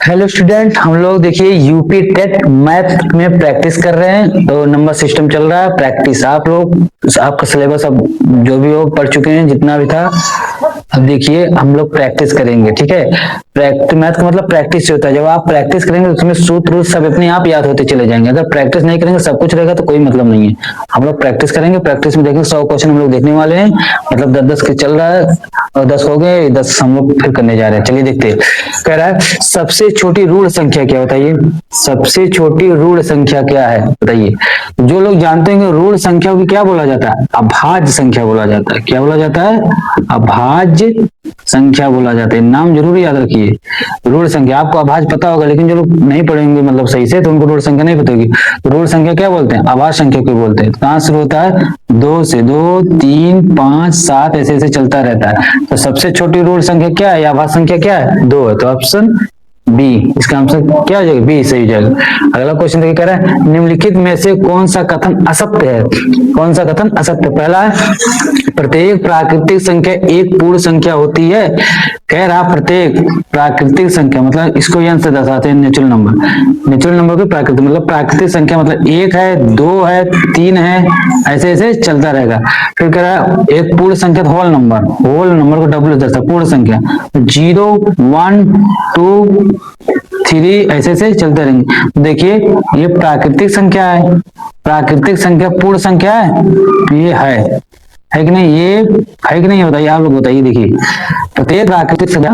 Hello student, हम लोग देखिए यूपी टेट मैथ में प्रैक्टिस कर रहे हैं। तो नंबर सिस्टम चल रहा है प्रैक्टिस। आप लोग आपका सिलेबस अब जो भी हो पढ़ चुके हैं, जितना भी था। अब देखिए हम लोग प्रैक्टिस करेंगे, ठीक है। प्रैक्टिस मैथ का मतलब प्रैक्टिस से होता है। जब आप प्रैक्टिस करेंगे तो उसमें सूत्र रूल सब अपने आप याद होते चले जाएंगे। अगर प्रैक्टिस नहीं करेंगे, सब कुछ रहेगा तो कोई मतलब नहीं है। हम लोग प्रैक्टिस करेंगे, प्रैक्टिस में देखेंगे 100 क्वेश्चन हम लोग देखने वाले हैं। मतलब 10-10 के चल रहा है और 10 हो गए, 10 हम लोग फिर करने जा रहे हैं। चलिए देखते हैं। कह रहा है सबसे छोटी ऋण संख्या क्या बताइए। सबसे छोटी ऋण संख्या क्या है बताइए। जो लोग जानते हैं कि ऋण संख्या को क्या बोला जाता है, अभाज्य संख्या बोला जाता है। क्या बोला जाता है? अभाज्य संख्या बोला जाता है। नाम जरूर याद रखिए। ऋण संख्या आपको अभाज्य पता होगा, लेकिन जो लोग नहीं पढ़ेंगे मतलब सही से, तो उनको ऋण संख्या नहीं पता होगी। ऋण संख्या क्या बोलते हैं? अभाज्य संख्या को बोलते हैं। कहां शुरू होता है? 2 से 2, 3, 5, 7 ऐसे ऐसे चलता रहता है। तो सबसे छोटी ऋण संख्या क्या है या अभाज्य संख्या क्या है? 2 है। तो ऑप्शन बी, इसका आंसर क्या हो जाएगा? बी सही हो जाएगा। अगला क्वेश्चन देखिए, कह रहा है निम्नलिखित में से कौन सा कथन असत्य है? कौन सा कथन असत्य? पहला है प्रत्येक प्राकृतिक संख्या एक पूर्ण संख्या होती है। कह रहा प्रत्येक प्राकृतिक संख्या मतलब इसको यहां से दर्शाते हैं नेचुरल नंबर। नेचुरल नंबर की प्राकृतिक मतलब प्राकृतिक संख्या मतलब 1 है, 2 है, 3 है, ऐसे ऐसे चलता रहेगा। फिर कह रहा है एक पूर्ण संख्या होल नंबर को डब्ल्यू दर्शा पूर्ण संख्या 0, 1, 2, 3 ऐसे ऐसे चलते रहेंगे। देखिए ये प्राकृतिक संख्या है। प्राकृतिक संख्या पूर्ण संख्या है, ये है कि नहीं? ये है कि नहीं बताइए, आप लोग बताइए। देखिए प्रत्येक प्राकृतिक संख्या,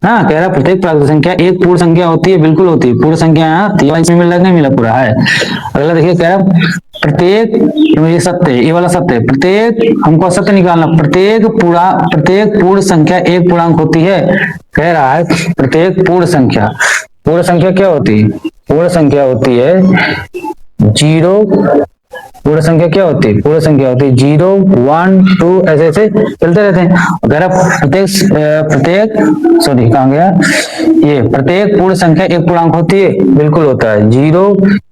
हाँ कह रहा प्रत्येक प्राकृतिक संख्या एक पूर्ण संख्या होती है। बिल्कुल होती है पूर्ण संख्या। इसमें मिला नहीं मिला? पूरा है। अगला देखिए, कह रहा प्रत्येक, ये सत्य है, ये वाला सत्य है। प्रत्येक हमको सत्य निकालना। प्रत्येक पूर्ण संख्या एक पूर्णांक होती है। कह रहा है प्रत्येक पूर्ण संख्या क्या होती है? पूर्ण संख्या होती है 0। पूर्ण संख्या क्या होती है? पूर्ण संख्या होती है 0, 1, 2 ऐसे ऐसे चलते रहते हैं। अगर सॉरी कहाँ गया ये, प्रत्येक पूर्ण संख्या एक पूर्णांक होती है। बिल्कुल होता है। 0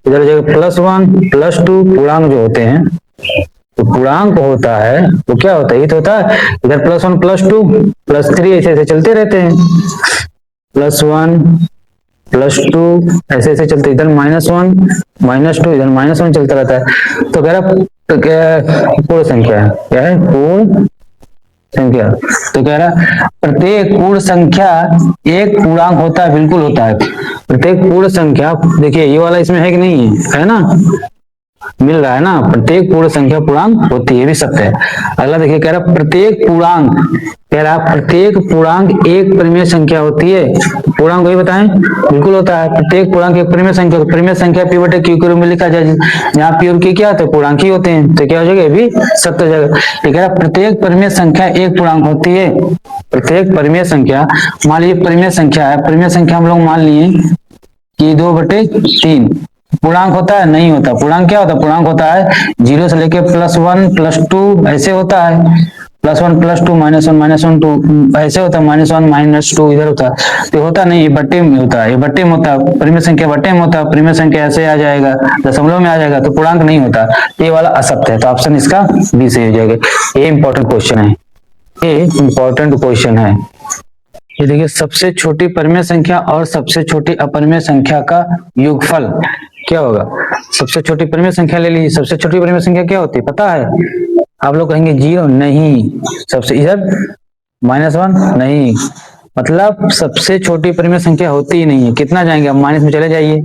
इधर जगह +1 +2 पूर्णांक जो होते हैं, तो पूर्णांक होता है तो क्या होता है? ये तो होता है इधर +1 +2 +3 ऐसे ऐसे चलते रहते हैं। +1 +2 ऐसे ऐसे चलते, इधर -1 -2 इधर -1 चलता रहता है। तो कह रहा पूर्ण संख्या है। क्या है? पूर्ण संख्या। तो कह रहा प्रत्येक पूर्ण संख्या एक पूर्णांक होता है। बिल्कुल होता है। प्रत्येक पूर्ण संख्या, देखिए ये वाला इसमें है कि नहीं है ना? मिल रहा है ना? प्रत्येक पूर्ण संख्या पूर्णांक होती है, भी सत्य है। अगला देखिए, कह रहा प्रत्येक पूर्णांक, कह रहा प्रत्येक पूर्णांक एक परिमेय संख्या होती है। पूर्णांक वही बताएं। बिल्कुल होता है। प्रत्येक पूर्णांक एक परिमेय संख्या। परिमेय संख्या पी बटे क्यू के रूप में लिखा जाए। यहाँ पी और क्यू क्या होते हैं? पूर्णांक ही होते हैं। तो क्या हो जाएगा? ये भी सत्य हो जाएगा। कह रहा प्रत्येक परिमेय संख्या एक पूर्णांक होती है। प्रत्येक परिमेय संख्या, मान लीजिए परिमेय संख्या है। परिमेय संख्या हम लोग मान लिए कि 2/3 पूर्णांक होता है? नहीं होता। पूर्णांक क्या होता है? पूर्णांक होता है 0 से लेके +1 +2 ऐसे होता है। +1 +2 -1 -1 2 ऐसे होता है। -1 -2 इधर होता है। तो होता नहीं, ये बट्टे में होता है। ये बट्टे में होता है। परिमेय संख्या बट्टे में होता है। परिमेय संख्या ऐसे आ जाएगा, दशमलव में आ जाएगा, तो पूर्णांक नहीं होता। ये वाला असत्य है। तो ऑप्शन इसका बी सही हो जाएगा। ये इंपॉर्टेंट क्वेश्चन है। ये इंपॉर्टेंट क्वेश्चन है। ये देखिए सबसे छोटी परिमेय संख्या और सबसे छोटी अपरिमेय संख्या का योगफल क्या होगा? सबसे छोटी परिमेय संख्या ले लीजिए। सबसे छोटी परिमेय संख्या क्या होती है पता है? आप लोग कहेंगे 0 नहीं। सबसे इधर -1 नहीं, मतलब सबसे छोटी परिमेय संख्या होती ही नहीं है। कितना जाएंगे आप? माइनस में चले जाइए,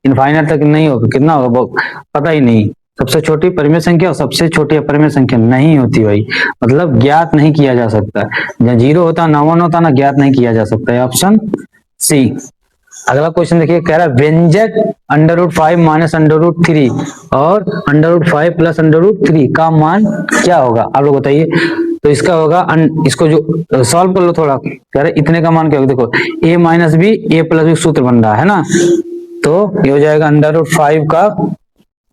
इनफाइनाइट तक नहीं होगा। कितना होगा पता ही नहीं। सबसे छोटी परिमेय संख्या और सबसे छोटी अपरिमेय संख्या नहीं होती भाई, मतलब ज्ञात नहीं किया जा सकता। जहाँ 0 होता ना 1 होता ना, ज्ञात नहीं किया जा सकता है। Option C. अगला क्वेश्चन देखिए, कह रहा है व्यंजक √5 -√3 और √5 + √3 का मान क्या होगा? आप लोग बताइए। तो इसका होगा इसको जो सॉल्व कर लो थोड़ा। कह रहे इतने का मान क्या होगा? देखो a - b a + b सूत्र बन रहा है ना, तो ये हो जाएगा √5 का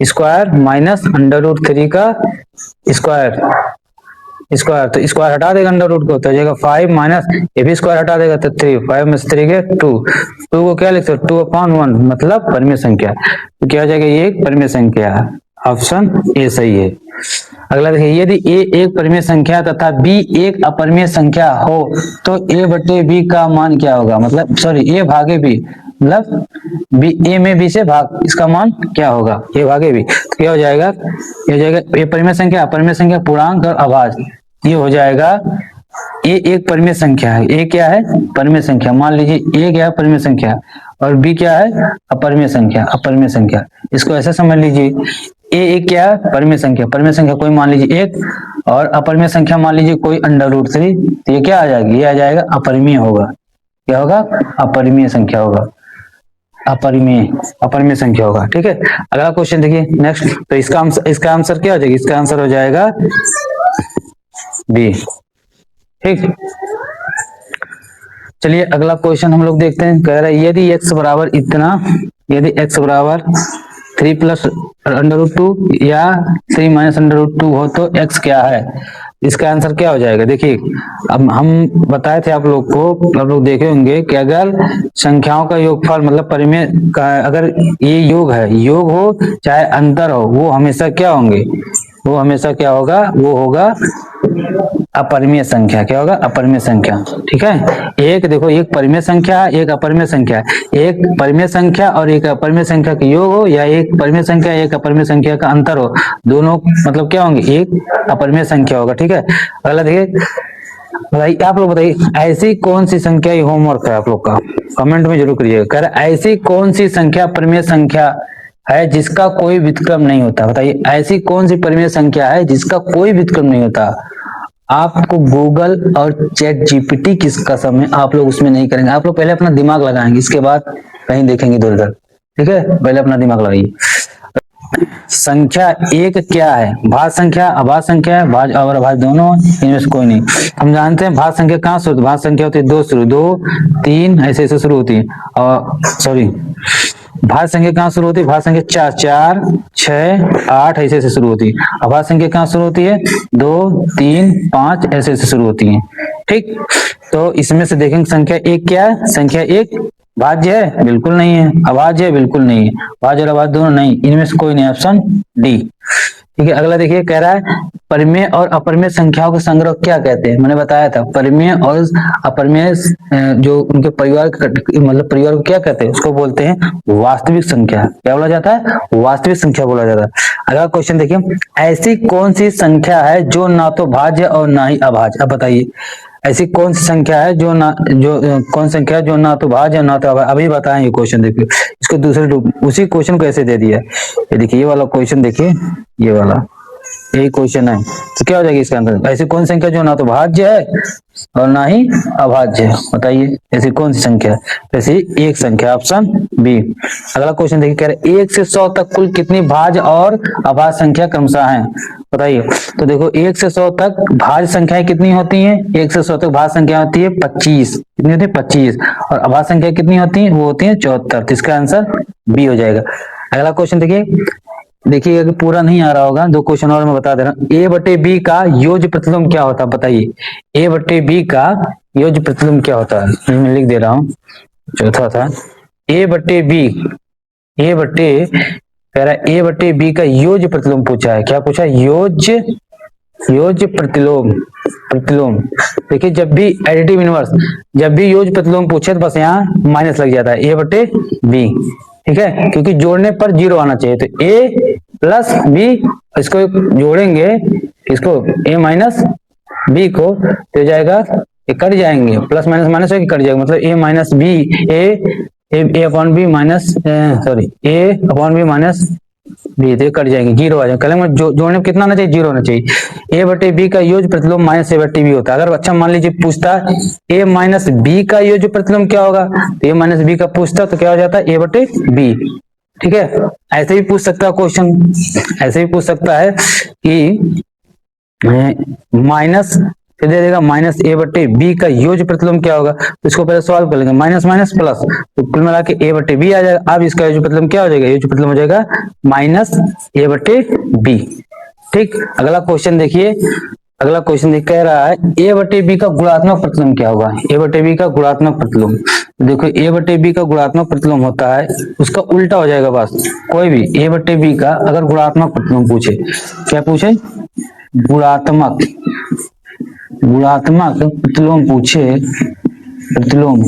स्क्वायर माइनस √3 का स्क्वायर। तो स्क्वायर हटा देगा अंडर रूट को, तो जाएगा 5 माइनस ये भी स्क्वायर हटा देगा तो 3, 5 में से 3 के 2 को क्या लिखते हो? 2/1 मतलब परिमेय संख्या। तो क्या हो जाएगा? ये एक परिमेय संख्या है। ऑप्शन ए सही है। अगला देखिए, यदि ए एक परिमेय संख्या तथा बी एक अपरिमेय संख्या हो तो ए बटे बी का मान क्या होगा, मतलब सॉरी ए भागे बी, मतलब बी ए में बी से भाग, इसका मान क्या होगा, ए भागे बी, तो क्या हो जाएगा, ये हो जाएगा ए परिमेय संख्या, अपरिमेय संख्या, पूर्णांक और अभाज्य, ये हो जाएगा ए एक परिमेय संख्या है, ए क्या है, परिमेय संख्या, मान लीजिए ए क्या है, परिमेय संख्या, और बी क्या है, अपरिमेय संख्या, अपरिमेय संख्या, इसको ऐसे समझ लीजिए, ए एक क्या है, परिमेय संख्या, परिमेय संख्या कोई मान लीजिए एक, और अपरिमेय संख्या मान लीजिए कोई √3, तो ये क्या आ जाएगी, ये आ जाएगा अपरिमेय होगा, क्या होगा, अपरिमेय संख्या होगा, अपरिमेय, अपरिमेय संख्या होगा, ठीक है। अगला क्वेश्चन देखिए नेक्स्ट, तो इसका आंसर क्या हो जाएगा, इसका आंसर हो जाएगा बी, ठीक। चलिए अगला क्वेश्चन हम लोग देखते हैं, कह रहा है यदि x बराबर इतना, यदि x बराबर 3 प्लस √2 या 3 माइनस √2 हो तो x क्या है, इसका आंसर क्या हो जाएगा। देखिए अब हम बताए थे आप लोग को, आप लोग देखे होंगे कि अगर संख्याओं का योगफल मतलब परिमेय का, अगर ये योग है, योग हो चाहे अंतर हो, वो हमेशा क्या होंगे, वो हमेशा क्या होगा, वो होगा अपरिमेय संख्या, क्या होगा, अपरिमेय संख्या, ठीक है। एक देखो, एक परिमेय संख्या है, एक अपरिमेय संख्या है, एक परिमेय संख्या और एक अपरिमेय संख्या का योग हो, या एक परिमेय संख्या एक अपरिमेय संख्या का अंतर हो, दोनों मतलब क्या होंगे, एक अपरिमेय संख्या होगा, ठीक है। अगला देखिए, बताइए आप लोग, बताइए ऐसी कौन सी संख्या, ये होमवर्क है आप लोग का, कमेंट में जरूर करिएगा। कह रहा ऐसी कौन सी संख्या परिमेय संख्या है जिसका कोई व्युत्क्रम नहीं होता, बताइए ऐसी कौन सी परिमेय संख्या है जिसका कोई व्युत्क्रम नहीं होता। आपको गूगल और चैट जीपीटी की कसम है, आप लोग उसमें नहीं करेंगे, आप लोग पहले अपना दिमाग लगाएंगे, इसके बाद कहीं देखेंगे इधर उधर, ठीक है, पहले अपना दिमाग लगाइए। संख्या एक क्या है, भाज्य संख्या, अभाज्य संख्या है, भाज्य और अभाज्य दोनों, इनमें से कोई नहीं। हम जानते हैं भाज्य संख्या कहाँ शुरू, भाज्य संख्या होती है 2 शुरू, 2 3 ऐसे ऐसे शुरू होती है, और सॉरी भाज्य संख्या कहाँ शुरू होती है, भाज्य संख्या 4 4 6 8 ऐसे ऐसे शुरू होती है, अभाज्य संख्या कहाँ शुरू होती है 2 3 5 ऐसे ऐसे शुरू होती है, ठीक। तो इसमें से देखेंगे संख्या एक क्या है, संख्या एक भाज्य है, बिल्कुल नहीं है, अभाज्य है, बिल्कुल नहीं है, भाज्य और अभाज्य दोनों नहीं, इनमें से कोई नहीं, ऑप्शन डी, ठीक है। अगला देखिए, कह रहा है परिमेय और अपरिमेय संख्याओं के संग्रह क्या कहते हैं, मैंने बताया था परिमेय और अपरिमेय जो उनके परिवार मतलब परिवार को क्या कहते हैं, उसको बोलते हैं वास्तविक संख्या, क्या बोला जाता है, वास्तविक संख्या बोला जाता है। अगला क्वेश्चन देखिए, ऐसी कौन सी संख्या है जो ना तो भाज्य और ना ही अभाज्य, अब बताइए ऐसी कौन सी संख्या है जो कौन संख्या है जो ना तो भाज्य ना तो अभाज्य, अभी बताएं ये क्वेश्चन, देखिए इसको दूसरे रूप, उसी क्वेश्चन को ऐसे दे दिया, ये देखिए ये वाला क्वेश्चन, देखिए ये वाला यही क्वेश्चन है, तो क्या हो जाएगी इसका आंसर, ऐसी कौन संख्या जो ना तो भाज्य है और ना ही अभाज्य है, बताइए ऐसी कौन सी संख्या है, ऐसी एक संख्या, ऑप्शन बी। अगला क्वेश्चन देखिए, कह रहे 1 से 100 तक कुल कितनी भाज्य और अभाज्य संख्या क्रमशः हैं, बताइए। तो देखो 1 से 100 तक भाज्य संख्याएं कितनी होती हैं, 1 से 100 तक भाज्य संख्या होती है 25, कितनी होती है 25, और अभाज्य संख्या कितनी होती है, वो होती है 74, तो इसका आंसर बी हो जाएगा। अगला क्वेश्चन देखिए अगर पूरा नहीं आ रहा होगा, 2 क्वेश्चन और मैं बता दे रहा हूँ, ए बटे बी का योज्य प्रतिलोम क्या होता है, बताइए ए बटे बी का योज्य प्रतिलोम क्या होता है, मैं लिख दे रहा हूँ, चौथा था ए बटे बी, ए बटे, कह रहा है ए बटे बी का योज्य प्रतिलोम पूछा है, क्या पूछा है, योज्य प्रतिलोम, प्रतिलोम। देखिए जब भी एडिटिव इनवर्स, जब भी योज्य प्रतिलोम पूछे तो बस यहाँ माइनस लग जाता है, ए बटे बी, ठीक है, क्योंकि जोड़ने पर 0 आना चाहिए, तो a प्लस बी, इसको जोड़ेंगे, इसको a माइनस बी को, तो जाएगा ये कट जाएंगे, प्लस माइनस माइनस होकर कट जाएगा, मतलब a minus B, A upon B minus, sorry a upon B minus B, तो कट जाएंगे, 0 आ जाएगा, कलम जोड़ने पर कितना आना चाहिए, 0 होना चाहिए। ए बटे बी का योज्य प्रतिलोम माइनस ए बटे बी होता है। अगर अच्छा मान लीजिए पूछता ए माइनस बी का योज्य प्रतिलोम क्या होगा, तो ए माइनस बी का पूछता तो क्या हो जाता है, ए बटे बी, ठीक है। ऐसे भी पूछ सकता है क्वेश्चन, ऐसे भी पूछ सकता है कि माइनस, फिर दे देगा माइनस ए बटे बी का योज्य प्रतिलोम क्या होगा, तो इसको पहले सॉल्व कर लेंगे, माइनस माइनस प्लस, तो कुल मिला के ए बटे बी आ जाएगा। अब इसका योज्य प्रतिलोम क्या हो जाएगा, योज्य प्रतिलोम हो जाएगा माइनस ए बटे बी, ठीक। अगला क्वेश्चन देखिए, अगला क्वेश्चन देख कह रहा है ए बटे बी का गुणात्मक प्रतिलोम क्या होगा। ए बटे बी का गुणात्मक प्रतिलोम, देखो ए बटे बी का गुणात्मक प्रतिलोम होता है, उसका उल्टा हो जाएगा बस। कोई भी ए बटे बी का अगर गुणात्मक प्रतिलोम पूछे, क्या पूछे, गुणात्मक गुणात्मक प्रतिलोम पूछे, प्रतिलोम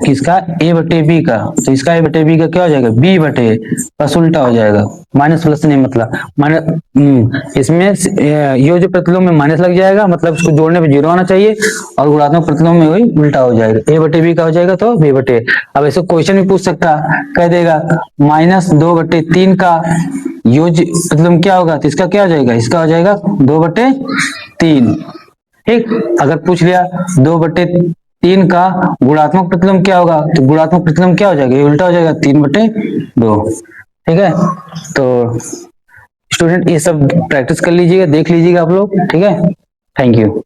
किसका, ए बटे बी का, तो इसका ए बटे बी का क्या हो जाएगा, बी बटे, बस उल्टा हो जाएगा, माइनस प्लस नहीं मतलब माइनस, इसमें ये जो प्रतिलोम में माइनस लग जाएगा, मतलब इसको जोड़ने पे जीरो आना चाहिए, और गुणात्मक प्रतिलोम में वही उल्टा हो जाएगा, ए बटे बी का हो जाएगा तो बी बटे। अब ऐसे क्वेश्चन भी पूछ सकता, कह देगा -2/3 का योग प्रतिलोम क्या होगा, तो इसका क्या हो जाएगा, इसका हो जाएगा 2/3। ठीक, अगर पूछ लिया 2/3 का गुणात्मक प्रतिलोम क्या होगा, तो गुणात्मक प्रतिलोम क्या हो जाएगा, ये उल्टा हो जाएगा 3/2। ठीक है, तो स्टूडेंट ये सब प्रैक्टिस कर लीजिएगा, देख लीजिएगा आप लोग। ठीक है, थैंक यू।